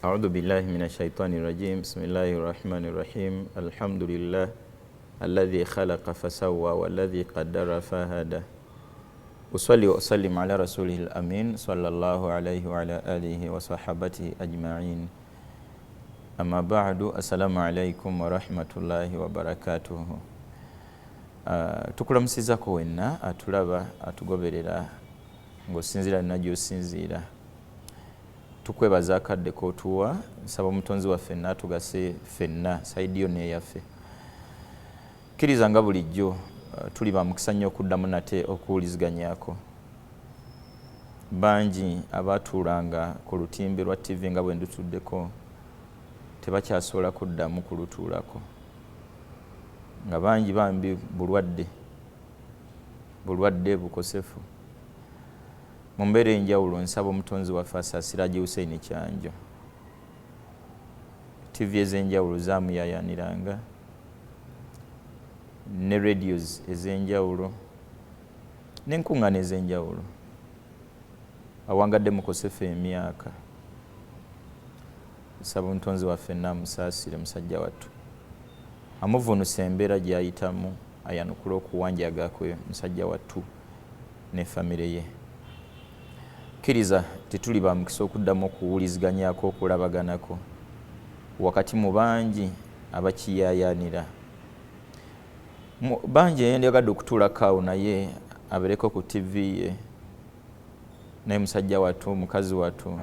أعوذ بالله من الشيطان الرجيم بسم الله الرحمن الرحيم الحمد لله الذي خلق فسوى والذي قدر فهدى أصلي وأسلم على رسوله الأمين صلى الله عليه وعلى آله وصحبه أجمعين أما بعد السلام عليكم ورحمة الله وبركاته tukulamusizako wenna atulaba atugoberera ng'osinziira nagyosinziira tukwebaza akadde k'otuwa nsaba omutonzi waffe n'atugase ffenna sayidi yonna eyaffe kkiriza nga bulijjo tuli ba mukisa nnyo okuddamu nate okuwuliziganyako bangi abaatuulanga ku lutimbe lwa tv nga bwe ndutuddeko tebakyasobola kuddamu kulutuulako nga bangi bambi bulwadde bukosefu mu mbeera enjawulo nsaba omutonzi waffe Asaasirajje Hussein Kyanjo tv ez'enjawulo zaamuyayaaniranga ne radios ez'enjawulo n'enkuŋŋaana ez'enjawulo awangadde mukosefu emyaka nsaba omutonzi waffe naamusaasire musajja wattu amuvunusa embeera gy'ayitamu ayanukula okuwanjaga kwe musajja wattu ne famire ye kkiriza tetuli ba mukisa okuddamu okuwuliziganyako okulabaganako wakati mu bangi abakiyaayaanira bangi eyendagadde okutuulako awo naye abeereko ku tv ye naye musajja wattu mukazi wattu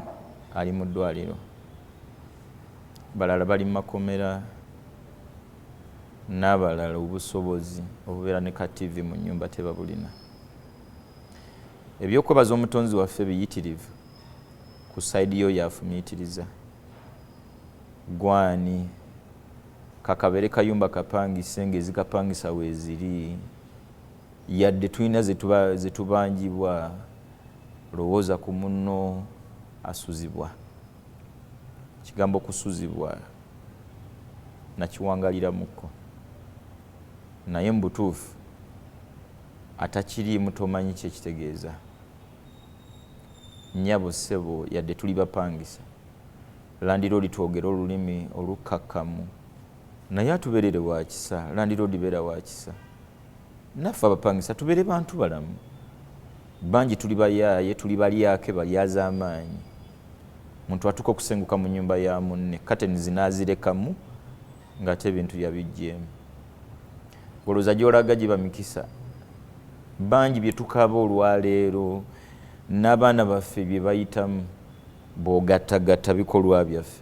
ali mu ddwaliro balala bali mu makomera n'abalala obusobozi obubeera ne ka tv mu nnyumba tebabulina ebyokwebaza omutonzi waffe biyitirivu ku sayidi yo yafumiitiriza gwani kakabere kayumba kapangise ng'ezikapangisa weeziri yadde tulina zetubangibwa lowooza ku munno asuzibwa kigambo kusuzibwa nakiwangaliramuko naye mu butuufu atakiriimu tomanyi kyekitegeeza nnyabo ssebo yadde tuli bapangisa landiroodi twogera olulimi olukkakkamu naye atubeerere wa kisa landiroodi beera wa kisa naffe abapangisa tubeere bantu balamu bangi tuli bayaaye tuli balyake balyaza amaanyi muntu atuka okusenguka mu nnyumba ya munne kateni zinaazirekamu ng'ate ebintu yabiggyemu olowooza gy'olaga gye bamikisa bangi bye tukaaba olwaleero n'abaana baffe bye bayitamu bw'ogattagatta bikolwa byaffe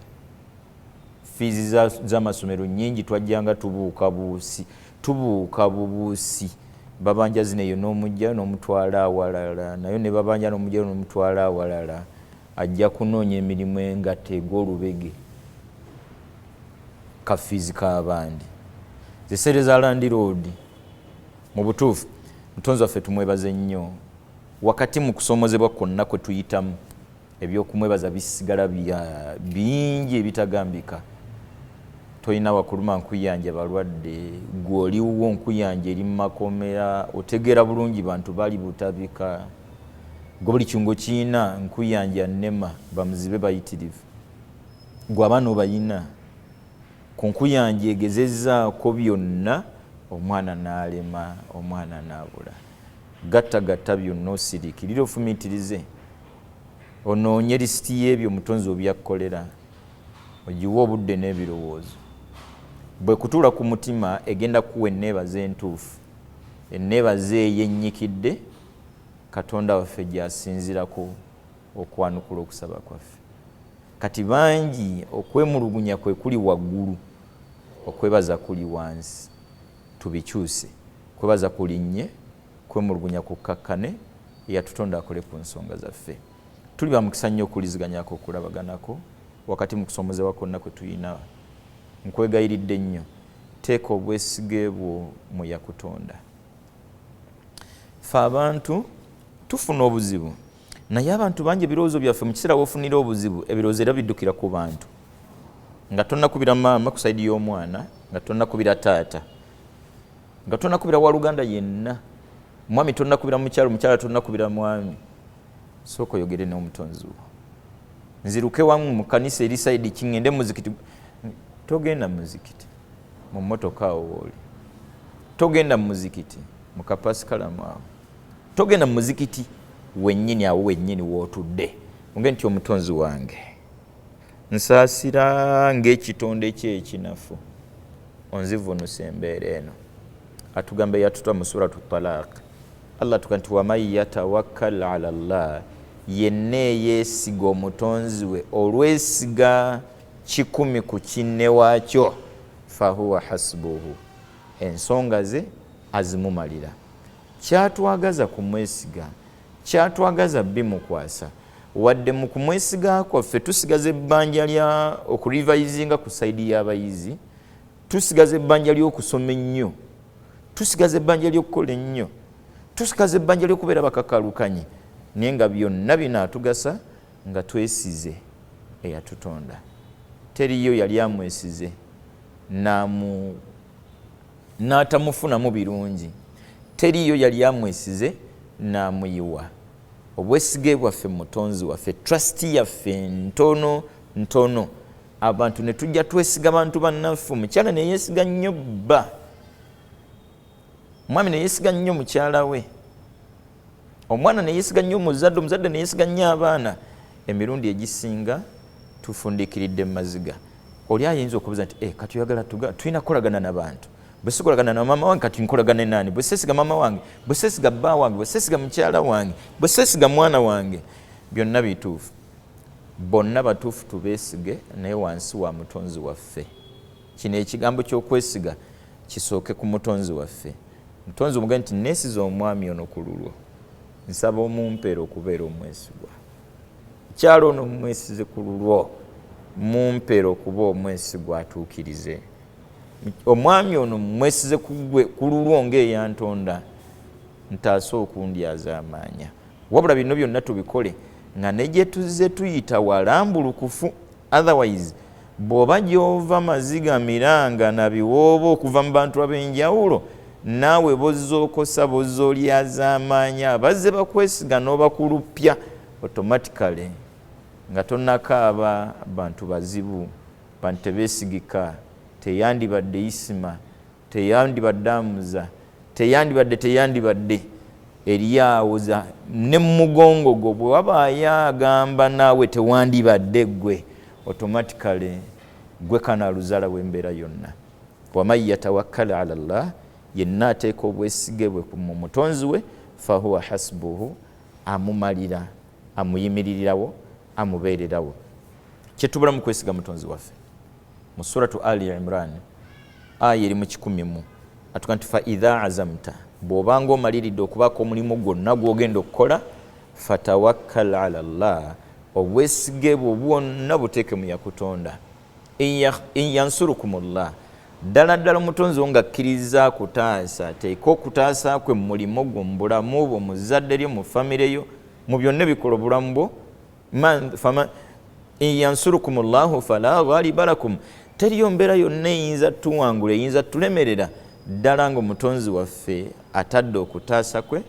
fiizi z'amasomero nnyingi twajjanga tubuuka bubuusi babanja zineyo n'omujja n'omutwala awalala nayo ne babanja n'omujja n'omutwala awalala ajja kunoonya emirimu engatta eg'olubege kafiizi k'abandi zisere za landiroodi mu butuufu mutonzi waffe tumwebaze nnyo wakati mu kusomozebwa kwonna kwe tuyitamu ebyokumwebaza bisigala bingi ebitagambika tolina wakuluma nkuyanja balwadde gw'oliwo nkuyanja eri mu makomera otegeera bulungi bantu bali butabika gwe buli kingo kiina nkuyanja nnema bamuzibe bayitirivu gwe abaana obayina ku nkuyanja egezezzaako byonna omwana n'alema omwana n'abula gattagatta byonna osiriikirire ofumiitirize onoonye lisiti y'ebyo omutonzi obyakkolera ogiwe obudde n'ebirowoozo bwe kutuula ku mutima egenda kuwa enneebaza entuufu enneebaza eyennyikidde katonda waffe gy'asinzirako okwanukula okusaba kwaffe kati bangi okwemulugunya kwe kuli waggulu okwebaza kuli wansi tubikyuse kwebaza kulinnye kwemulugunya kukkakkane eyatutonda akole ku nsonga zaffe tuli ba mukisa nnyo okuwuliziganyako okulabaganako wakati mu kusomozebwa kwonna kwe tuyina nkwegayiridde nnyo teeka obwesige bwo mu yakutonda ffe abantu tufuna obuzibu naye abantu bangi ebirowoozo byaffe mu kiseera weofunira obuzibu ebirowoozo era biddukira ku bantu nga tonnakubira maama ku sayidi y'omwana nga tonnakubira taata nga tonnakubira waluganda yenna mwami tonnakubira mukyala mukyala tonnakubira mwami sooka oyogere n'omutonzi wo nziruke wamu mu kanisa eri side kingende muzikiti. Togenda muzikiti mu motoka woli, togenda muzikiti mu kapasikalamu awo, togenda muzikiti wennyini awo wennyini wootudde onge nti omutonzi wange nsaasira ng'ekitonde ky'ekinafu onzivunusa embeera eno. Atugamba yatuta mu suratu Talaq, Allah tuga nti waman yatawakkal ala Allah, yenna eyeesiga omutonzi we olwesiga 10 ku kinne waakyo, fahuwa hasbuhu, ensonga ze azimumalira. Kyatwagaza kumwesiga, kyatwagaza bimukwasa, wadde mu kumwesiga kwaffe tusigaza ebbanja lya okurivayizinga ku saidi y'abayizi, tusigaza ebbanja ly'okusoma ennyo, tusigaza ebbanja ly'okukola ennyo, tusigaza ebbanja ly'okubeera bakakalukanye, naye nga byonna binaatugasa nga twesize eyatutonda. Teriyo yali amwesize n'atamufunamu birungi, teriyo yali amwesize n'amuyiwa. Obwesige bwaffe mutonzi waffe, trust yaffe ntono ntono. Abantu ne tujja twesiga bantu bannaffe. Omukyala ne yeesiga nnyo bba, omwami ne yeesiga nnyo mukyala we, omwana ne yeesiga nnyo omuzadde, omuzadde ne yeesiga nnyo abaana. Emirundi egisinga tufundiikiridde mu maziga. Oli ayinza okubuuza nti kati oyagala tulina kukolagana n'abantu, bwe sikolagana na maama wange kati nkolagane nani? Bwe seesiga maama wange, bwe seesiga bba wange, bwe seesiga mukyala wange, bwe seesiga mwana wange. Byonna bituufu, bonna batuufu tubeesige, naye wansi wa mutonzi waffe. Kino ekigambo ky'okwesiga kisooke ku mutonzi waffe. Mutonzi omugamba nti neesiza omwami ono ku lulwo, nsaba omumpeera okubeera omwesigwa. Mukyala ono mumwesize ku lulwo, mumpeera okuba omwesigwa atuukirize. Omwami ono mwesize ku lulwo ng'eyantonda, ntaase okundyaza amaanya. Wabula bino byonna tubikole nga ne gye tuzze tuyita walambulukufu. Otherwise bw'oba gy'ova maziga miranga na biwooba okuva mu bantu ab'enjawulo, naawe bozzookosa bozzoolyaza amaanya, abazze bakwesiga n'obakulupya automatically nga tonnakaaba bantu bazibu, bantu tebeesigika, teyandibadde isima, teyandibadde amuza, teyandibadde eryawoza ne mugongo gwo bwe wabaayo agamba naawe tewandibadde gwe, automatically gwe kanaaluzala w'embeera yonna. Waman yatawakkal ala Allah, yenna ateeka obwesige bwe mu mutonzi we, fahuwa hasbuhu, amumalira, amuyimiririrawo, amubeererawo. Kyetubula mu kwesiga mutonzi waffe mu suratu Ali Imran aya eri mu 10 atuga nti fa idha azamta, bw'obanga omaliridde okubaako omulimu gwonna gw'ogenda okukola, fatawakkal ala Allah, obwesige bwo bwonna buteeke mu yakutonda. In yansurukumullah, ddala ddala omutonzi wo ng'akkiriza kutaasa, teeka okutaasa kwe mu mulimo gwo, mu bulamu bwo, mu zadde lyo, mu famire yo, mu byonna ebikola obulamu bwo. In yansurukumullahu fala ghaliba lakum, teriyo mbeera yonna eyinza tuwangula, eyinza tulemerera ddala ng'omutonzi waffe atadde okutaasa kwe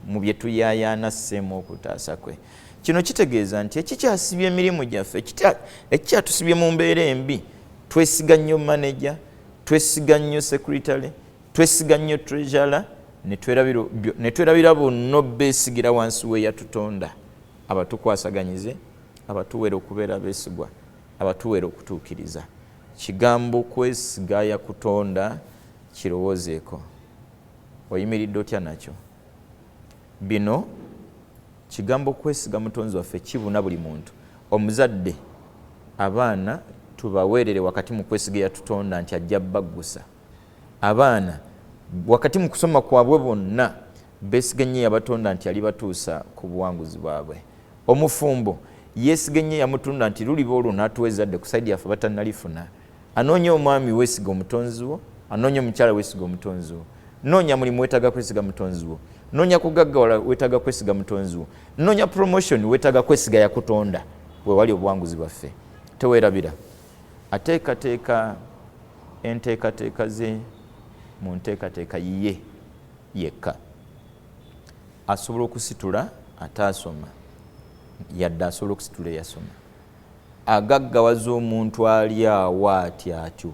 mu bye tuyaayaana sseemu okutaasa kwe. Kino kitegeeza nti ekikyasibye emirimu gyaffe, ekikyatusibye mu mbeera embi, twesiga nnyo manager, twesiga nnyo secretary, twesiga nnyo treasurer, ne twerabira bonna beesigira wansi we yatutonda, abatukwasaganyize, abatuwera okubeera beesigwa, abatuwera okutuukiriza. Kigambo kwesiga yakutonda kirowoozeeko. Oyimiridde otya nakyo? Bino kigambo kwesiga mutonzi waffe kibuna buli muntu. Omuzadde, abaana tubaweerere wakati mu kwesiga yatutonda nti ajja baggusa. Abaana wakati mu kusoma kwabwe bonna beesiga nnyo yabatonda nti alibatuusa ku buwanguzi bwabwe. Omufumbo yeesiga nnyo yamutunda nti luliba olwo n'atuwa ezzadde ku saidi yaffe batannalifuna. Anoonya omwami weesiga omutonzi wo, anoonya omukyala weesiga omutonzi wo, noonya mulimu weetaaga kwesiga mutonzi wo, noonya kugaggawala weetaaga kwesiga mutonzi wo, noonya promotion weetaaga kwesiga yakutonda. Bwe wali obuwanguzi bwaffe teweerabira. Ateekateeka enteekateeka ze mu nteekateeka ye yekka. Asobola okusitula ataasoma, yadde asobola okusitula eyasoma. agaggawaza omuntu ali awo atyo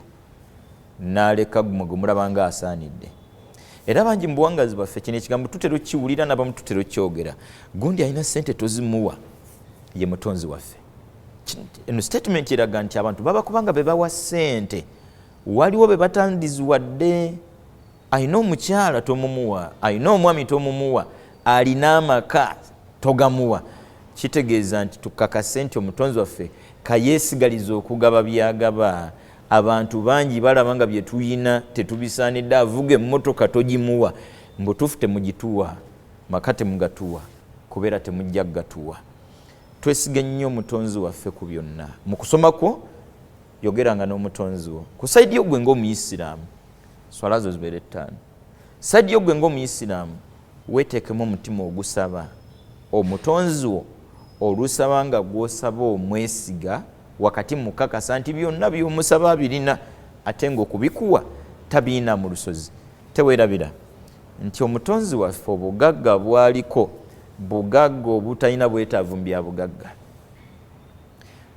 n'aleka gumulaba nga asaanidde. Era bangi mu buwangazi bwaffe kino ekigambo tutera kiwulira n'abamu tutera kyogera. Gundi alina ssente tozimuwa, ye mutonzi waffe. Eno statement eraga nti abantu baba kubanga be bawa ssente waliwo be batandizwadde. Alina omukyala tomumuwa, alina omwami tomumuwa, alina amaka togamuwa. Kitegeeza nti tukakase nti omutonzi waffe kayeesigaliza okugaba byagaba. Abantu bangi balaba nga bye tuyina tetubisaanidde, avuga emmotoka togimuwa. Mbutuufu temugituwa, maka temugatuwa, kubeera temujja gatuwa. Twesige nnyo omutonzi waffe ku byonna. Mu kusoma kwo yogeranga n'omutonzi wo. Ku sayidi yo gwe ng'Omuyisiraamu swala zo zibeere 5. Sayidi yo gwe ng'Omuyisiraamu weeteekemu omutima ogusaba. Omutonzi wo olusaba nga gw'osaba omwesiga wakati mukakasa nti byonna by'omusaba birina, ate ng'okubikuwa tabiina mu lusozi. Teweerabira nti omutonzi waffe obugagga bwaliko bugagga obutalina bwetaavu mu bya bugagga.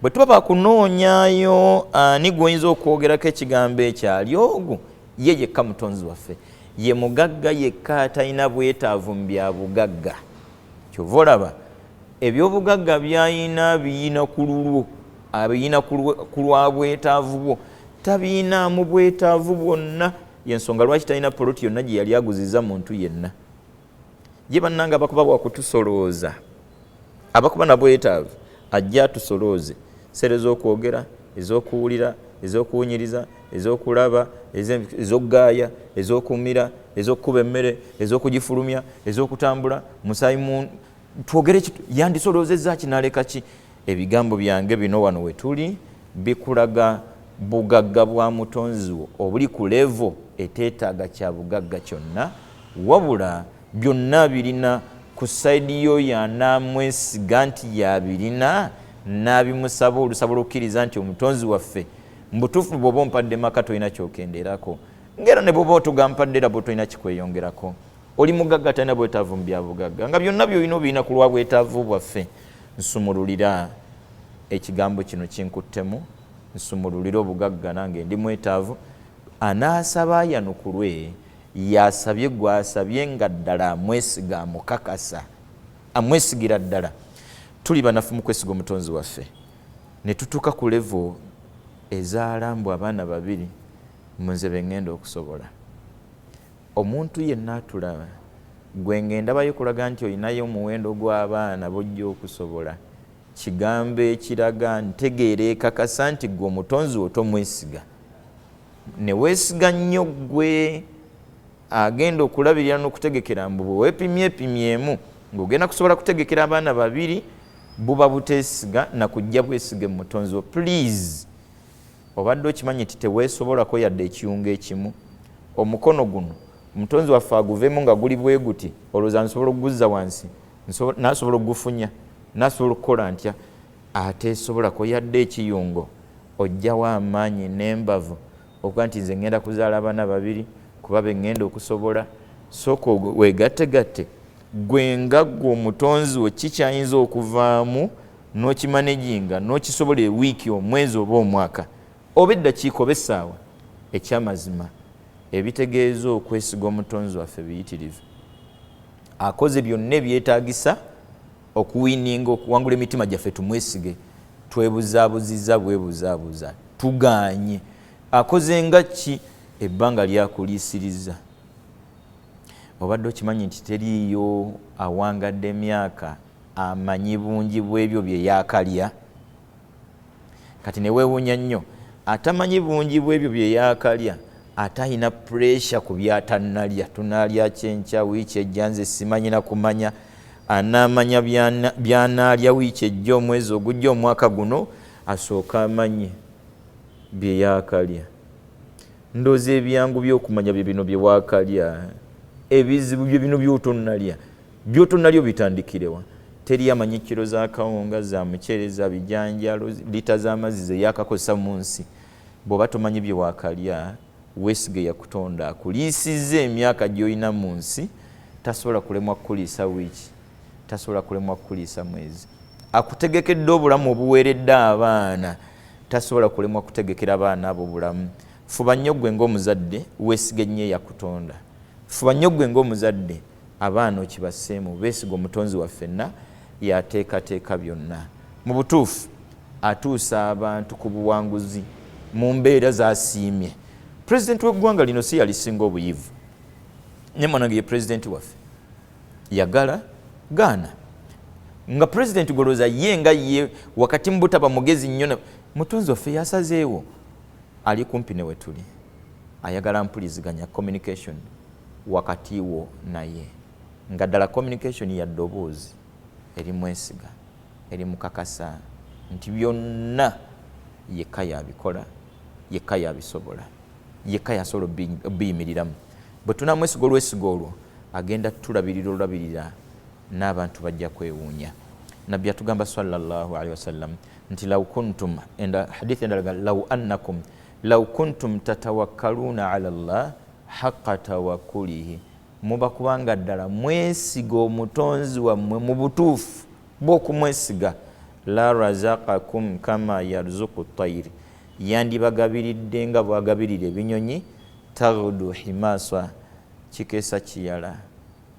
Bwe tuba bakunoonyaayo ani gw'oyinza okwogerako ekigambo ekyo ali ogwo, ye yekka mutonzi waffe. Ye mugagga yekka atalina bwetaavu mu bya bugagga. Kyova olaba ebyobugagga byayina biyina ku lulwo, abiyina ku lwa bwetaavu bwo, tabiinaamu bwetaavu bwonna. Yensonga lwaki talina poloti yonna gye yali aguziza muntu yenna. Ye bannanga abakuba bwakutusolooza, abakuba na bwetaavu ajja atusolooze. Sere ez'okwogera, ez'okuwulira, ez'okuwunyiriza, ez'okulaba, ez'okgaaya, ez'okumira, ez'okukuba emmere, ez'okugifulumya, ez'okutambula, musaayi twogere yandisoloozezza kinaaleka ki. Ebigambo byange bino wano we tuli bikulaga bugagga bwa mutonzi wo obuli ku levo eteetaaga kya bugagga kyonna, wabula byonna birina ku sayidi yo y'anaamwesiga nti yabirina n'abimusaba olusaba olukkiriza nti omutonzi waffe mbutuufu bw'oba ompadde maka tolina kyokenderako, ngera ne bw'oba otugampadde era bwe tolina kikweyongerako. Oli mugagga talina bwetaavu mu bya bugagga, nga byonna byolina obirina ku lwa bwetaavu bwaffe. Nsumululira ekigambo kino kinkuttemu, nsumululira obugagga nange ndi mwetaavu. Anaasaba ayanukulwe yasabye gwasabye nga ddala amwesiga amukakasa, amwesigira ddala. Tuli banafu mu kwesiga omutonzi waffe ne tutuuka ku levo ezaalambwa abaana babiri mu nze be ngenda okusobola. Omuntu yenna atulaba gwe ngenda bayo kulaga nti olinayo omuwendo gw'abaana bojja okusobola. Kigambo ekiraga ntegeera ekakasa nti gwe omutonzi wo tomwesiga. Ne weesiga nnyo gwe agenda okulabirira n'okutegekera mbu bwe weepimyepimyemu ng'ogenda kusobola kutegekera abaana babiri buba buteesiga na kujja bwesige mu mutonzi wo. Please, obadde okimanyi nti teweesobolako yadde ekiyunga ekimu. Omukono guno omutonzi waffe aguveemu nga guli bwe guti, olowooza nsobola okuguzza wansi, nasobola okugufunya, nasobola okukola ntya? Ateesobolako yadde ekiyungo. Ojjawo amaanyi n'embavu okuba nti nze ngenda kuzaala abaana babiri kuba be ngenda okusobola. Sooka weegattegatte gwe nga gwe omutonzi wo kikyayinza okuvaamu n'okimaneginga n'okisobola ewiiki, omwezi oba omwaka oba eddakiika oba essaawa. Ekyamazima ebitegeeza okwesiga omutonzi waffe biyitirivu. Akoze byonna ebyetaagisa okuwininga okuwangula emitima gyaffe tumwesige. Twebuzaabuzizza bwebuzaabuza tugaanye. Akoze nga ki? Ebbanga lyakuliisiriza. Obadde okimanyi nti teriiyo awangadde emyaka amanyi bungi bw'ebyo bye yaakalya? Kati ne weewuunya nnyo atamanyi bungi bw'ebyo bye yaakalya, ate alina pureesha ku byatannalya. Tunaalya kyenkya, wiiki ejja nze simanyi na kumanya. Anaamanya byanaalya wiiki ejja, omwezi ogujja, omwaka guno, asooka amanye bye yaakalya. Ndowooza ebyangu by'okumanya bye bino bye waakalya. Ebizibu bye bino by'otonnalya. By'otonnalya obitandikirewa? Teri amanyi kiro za kawunga, za muceere, za bijanjalo, lita z'amazzi ze yaakakozesa mu nsi. Bw'oba tomanyi bye waakalya, weesige yakutonda akuliisizza emyaka gy'olina mu nsi, tasobola kulemwa kukuliisa wiiki, tasobola kulemwa kukuliisa mwezi. akutegekedde obulamu obuweeredde abaana tasobola kulemwa kutegekera abaana abo bulamu. Fuba nnyo ggwe ng'omuzadde weesiga ennyo eyakutonda. Fuba nnyo ggwe ng'omuzadde abaana okibasseemu beesiga omutonzi waffenna yateekateeka byonna. Mu butuufu atuusa abantu ku buwanguzi mu mbeera zasiimye. Pulezidenti w'eggwanga lino si yalisinga obuyivu, ne mwanange ye pulezidenti waffe yagala gaana nga pulezidenti golooza ye nga ye wakati mu butaba mugezi nnyo. Mutonzi waffe yasazeewo ali kumpi ne we tuli, ayagala mpuliziganya communication wakati wo naye, nga ddala communication ya ddoboozi erimwesiga erimukakasa nti byonna yekka yabikola, yekka yabisobola, yekka yasobola obiyimiriramu. Bwe tunamwesiga olwesiga olwo agenda tulabirira olulabirira n'abantu bajja kwewuunya. Nabbi yatugamba sallallahu alaihi wasallam nti law kuntum, enda hadithi endalaga law annakum law kuntum tatawakkaluna ala Allah haqqa tawakkulihi, muba kubanga ddala mwesiga omutonzi wammwe mu butuufu bw'okumwesiga, la razaqakum kama yarzuqu tayri, yandibagabiridde nga bwagabirira ebinyonyi, taghdu himasa, kikeesa kiyala,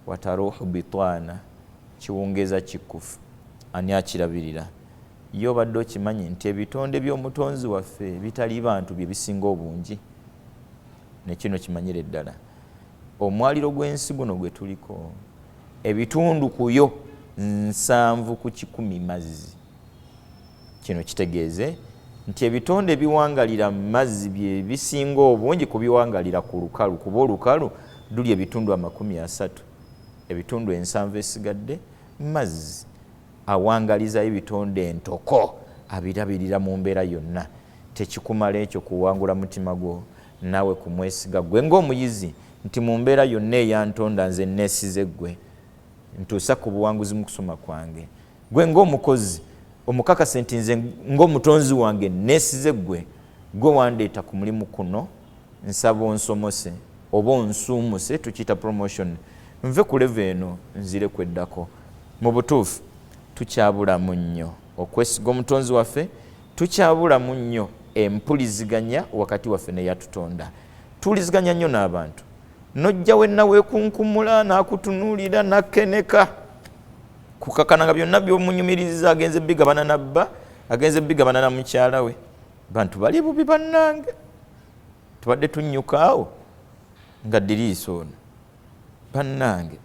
wataruhu bitwana, kiwungeza kikufu. Ani akirabirira? Yo badde okimanyi nti ebitonde by'omutonzi waffe bitali bantu bye bisinga obungi. Ne kino kimanyire ddala. Omwaliro gw'ensi guno gwe tuliko ebitundu kuyo 7 ku 100 mazzi. Kino kitegeeze nti ebitonde ebiwangalira mazzi bye bisinga obungi kubiwangalira ku lukalu, kuba olukalu luli ebitundu 30. Ebitundu 7 esigadde mazzi awangaliza ebitonde entoko abirabirira mu mbeera yonna. Tekikumala ekyo kuwangula mutima gwo naawe kumwesiga gwe ng'omuyizi nti mu mbeera yonna eyantonda nze neesize ggwe ntuusa ku buwanguzi mu kusoma kwange. Gwe ng'omukozi omukakase nti nze ng'omutonzi wange neesize ggwe, gwe wandeeta ku mulimu kuno, nsaba onsomose oba onsuumuse, tukiyita promotion, nve ku level eno nzire kweddako. Mu butuufu tukyabulamu nnyo okwesiga omutonzi waffe, tukyabulamu nnyo empuliziganya wakati waffe ne yatutonda. Tuliziganya nnyo n'abantu, nojja wenna weekunkumula n'akutunuulira n'akkeneka kukakananga byonna by'omunyumiriza, agenze bigabana nabba, agenze bigabana na mukyala we. Bantu bali bubi bannange, tubadde tunnyukaawo nga diriisa ono bannange,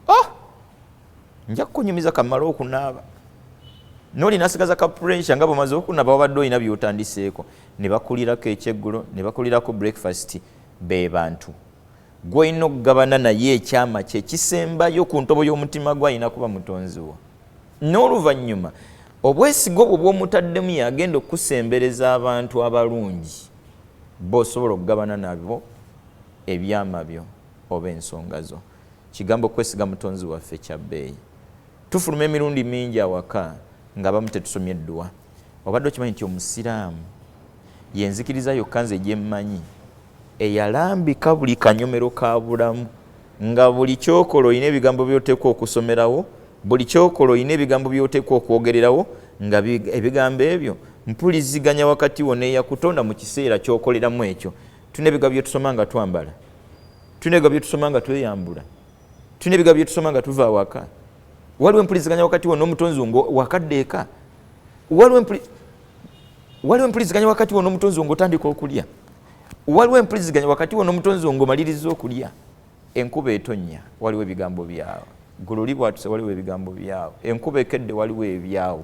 nja kukunyumiza kamala okunaaba noli nasigaza ka pressure nga bamaze okunaba wabadde olina byotandiseeko, ne bakulirako ekyeggulo, ne bakulirako breakfast. Be bantu gw'olina okugabana naye ekyama kye kisembayo ku ntobo y'omutima gwe alina kuba mutonzi wo. N'oluvannyuma obwesiga obwo bw'omutaddemu yagenda okusembereza abantu abalungi, b'osobola okugabana nabo ebyama byo oba ensonga zo. Kigambo kwesiga mutonzi waffe kya bbeeyi. Tufuluma emirundi mingi awaka nga abamu tetusomye edduwa. Obadde okimanyi nti omusiraamu yenzikiriza yokka nze gye mmanyi eyalambika buli kanyomero ka bulamu, nga buli kyokola olina ebigambo by'oteekwa okusomerawo, buli kyokola olina ebigambo by'oteekwa okwogererawo, nga ebigambo ebyo mpuliziganya wakati wo n'eyakutonda mu kiseera ky'okoleramu ekyo. Tulina ebigambo bye tusoma nga twambala, tulina ebigambo bye tusoma nga tweyambula, tulina ebigambo bye tusoma nga tuva awaka. Waliwo empuliziganya wakati wo n'omutonzi wo wakadde eka. Waliwo empuliziganya wakati wo n'omutonzi wo ng'otandika okulya. Waliwo empuliziganya wakati wo n'omutonzi wo ng'omaliriza okulya. Enkuba etonnya, waliwo ebigambo byawo. Gululi bw'atuse, waliwo ebigambo byawo. Enkuba ekedde, waliwo ebyawo.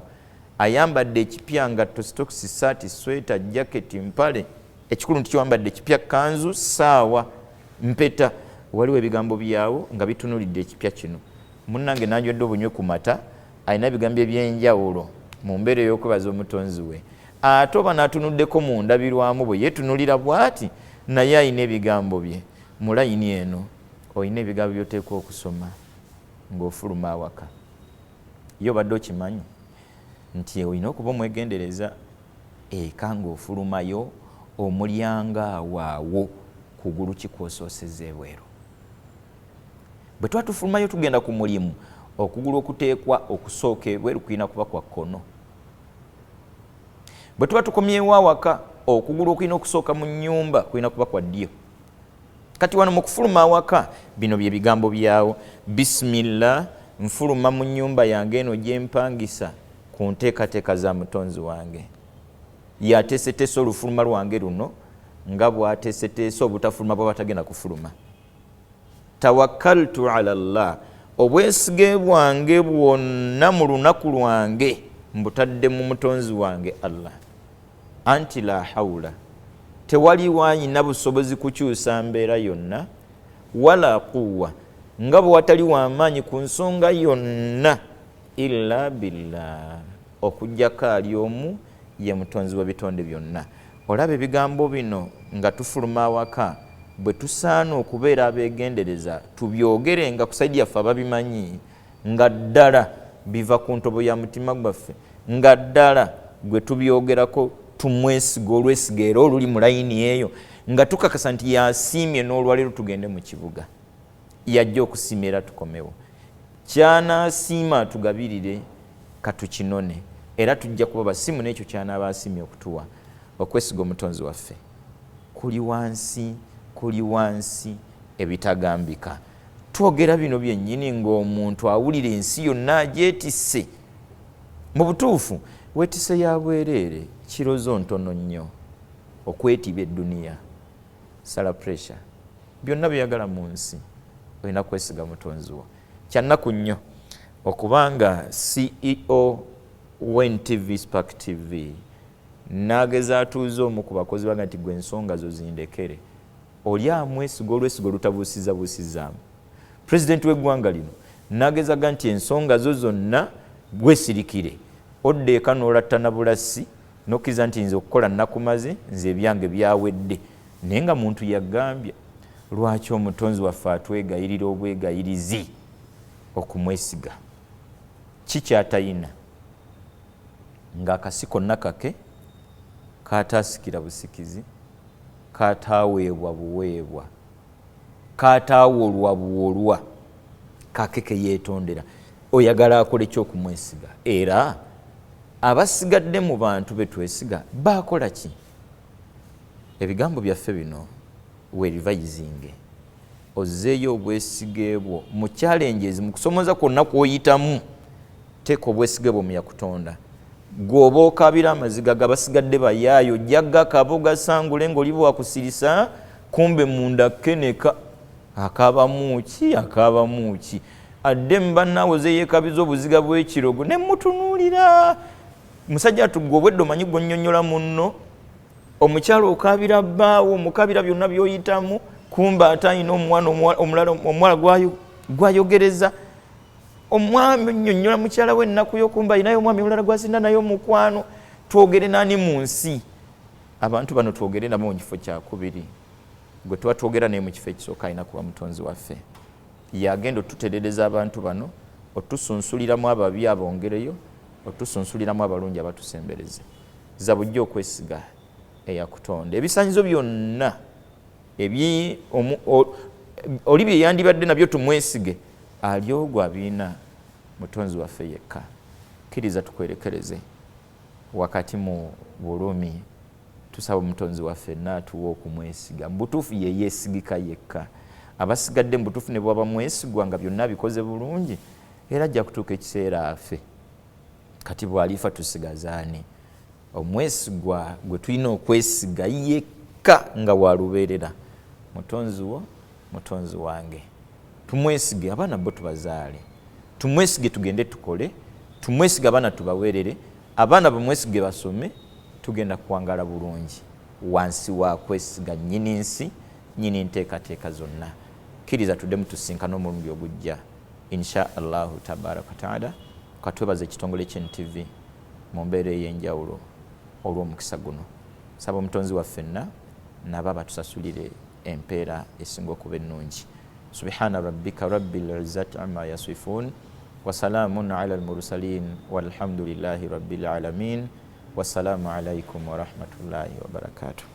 Ayambadde ekipya ngatto, sitokisi, saati, sweta, jaketi, mpale. Ekikulu nti kiwambadde ekipya, kanzu, saawa, mpeta. Waliwo ebigambo byawo nga bitunulidde ekipya kino. Munnange nanywedde obunywe ku mata, alina ebigambo eby'enjawulo mu mbeera ey'okwebaza omutonzi we. Ate oba n'atunuddeko mu ndabirwamu bwe yeetunulira bw'ati, naye alina ebigambo bye. Mu layini eno olina ebigambo by'oteekwa okusoma ng'ofuluma awaka. Yo obadde okimanyi nti olina okuba omwegendereza eka ng'ofulumayo omulyango awaawo kugulu kikwosooseza ebweru. Bwe tuba tufulumayo tugenda ku mulimu, okugulu okuteekwa okusooka ebweru kulina kuba kwa kkono. bwe tuba tukomyewo awaka okugulu okulina okusooka mu nnyumba kulina kuba kwa ddyo. Kati wano mu kufuluma awaka bino bye bigambo byawo: bisimillah, nfuluma mu nnyumba yange eno gye mpangisa ku nteekateeka za mutonzi wange. Yateeseteese olufuluma lwange luno nga bw'ateeseteese obutafuluma bw'aba tagenda kufuluma. Tawakkaltu ala Allah, obwesige bwange bwonna mu lunaku lwange mbutadde mu mutonzi wange Allah. Anti la hawla, tewali wanyina busobozi kukyusa mbeera yonna, wala quwwa, nga bwe watali w'amaanyi ku nsonga yonna, illa billah, okuggyako ali omu ye mutonzi wa bitonde byonna. Olaba ebigambo bino nga tufuluma awaka bwe tusaana okubeera abeegendereza tubyogere nga kusaidi yaffe ababimanyi, nga ddala biva ku ntobo ya mutima gwaffe, nga ddala gwe tubyogerako tumwesiga olwesiga era oluli mu layini eyo, nga tukakasa nti yasiimye n'olwaleero tugende mu kibuga. Yajja okusiima era tukomewo. Kyanaasiima atugabirire katukinone, era tujja kuba basimu n'ekyo kyanaaba asiimye okutuwa. Okwesiga omutonzi waffe kuli wansi ebitagambika. Twogera bino byennyini ng'omuntu awulira ensi yonna agyetisse. Mu butuufu weetisse ya bwereere, kirozo ntono nnyo okwetiba edduniya, sala pressure, byonna byeyagala mu nsi olina kwesiga mutonzi wo. Kyannaku nnyo okubanga CEO w'NTV Spark TV n'ageza atuuza omu ku bakozi baga nti gwe ensonga zo zindekere, oli amwesiga olwesiga olutabuusizabuusizaamu. Pulezidenti w'eggwanga lino n'agezaga nti ensonga zo zonna bwesirikire, odda eka n'olattana bulasi n'okkiriza nti nze okukola nnakumaze, nze ebyange byawedde. Naye nga muntu yagambye, lwaki omutonzi waffe atwegayirira obwegayirizi okumwesiga? Kikyatayina ng'akasi konna kake kaataasikira busikizi, kaataaweebwa buweebwa, kaataawolwa buwolwa, kake ke yeetondera. Oyagala akole ekyokumwesiga, era abasigadde mu bantu be twesiga baakola ki? Ebigambo byaffe bino weerivayizinge, ozzeeyo obwesige bwo mu challenges, mu kusomoza kwonna kw'oyitamu. Teeka obwesige bwo mu yakutonda. Gw'oba okabira amaziga gabasigadde bayaayo, jjagga kabo gasangule ng'oli bwakusirisa, kumbe munda keneka. Akaabamu ki? Adde mbannaawe zeyeekabiza obuziga bw'ekirogo ne mutunuulira. Musajja tugwe obwedde omanyi gw'onnyonnyola munno, omukyalo okabira bbaawo, omukabira byonna by'oyitamu, kumbe ate alina omwana omuwala gwayogereza. Omwami onnyonnyola mukyala we ennaku yo, kumbe alinayo omwami omulala gwasinda naye omukwano. Twogere nani mu nsi? Abantu bano twogere nabo mu kifo kyakubiri. Gwe tuba twogera naye mu kifo ekisooka alina kuba mutonzi waffe. Yagenda otutereereza abantu bano, otusunsuliramu ababi abongereyo, otusunsuliramu abalungi abatusembereze. Za bujja okwesiga eyakutonda. Ebisaanyizo byonna oli bye yandibadde nabyo tumwesige, ali ogwo abiina mutonzi waffe yekka. Kkiriza tukwerekereze wakati mu bulumi, tusaba omutonzi waffe n'atuwa okumwesiga. Mu butuufu ye yeesigika yekka. Abasigadde mu butuufu ne bwaba mwesigwa nga byonna bikoze bulungi, era ajja kutuuka ekiseera afe. Kati bw'alifa tusigazaani? Omwesigwa gwe tulina okwesiga yekka nga walubeerera. Mutonzi wo, mutonzi wange. Tumwesige, abaana bo tubazaale. Tumwesige tugende tukole. Tumwesige abaana tubaweerere. Abaana bamwesige basome, tugenda kuwangala bulungi. Wansi wa kwesiga nnyini nsi, nnyini nteekateeka zonna. Kkiriza tuddemu tusinkana omulundi ogujja. Insha Allahu tabaraka wa taala. Katwebaza ekitongole ky'NTV mu mbeera ey'enjawulo olw'omukisa guno. Saba omutonzi waffenna nabo batusasulire empeera esinga okuba ennungi. Subhana rabbika rabbil izzati amma yasifun wa salamun ala al-mursalin walhamdulillahi rabbil alamin. Wassalamu alaikum wa rahmatullahi wa barakatuh.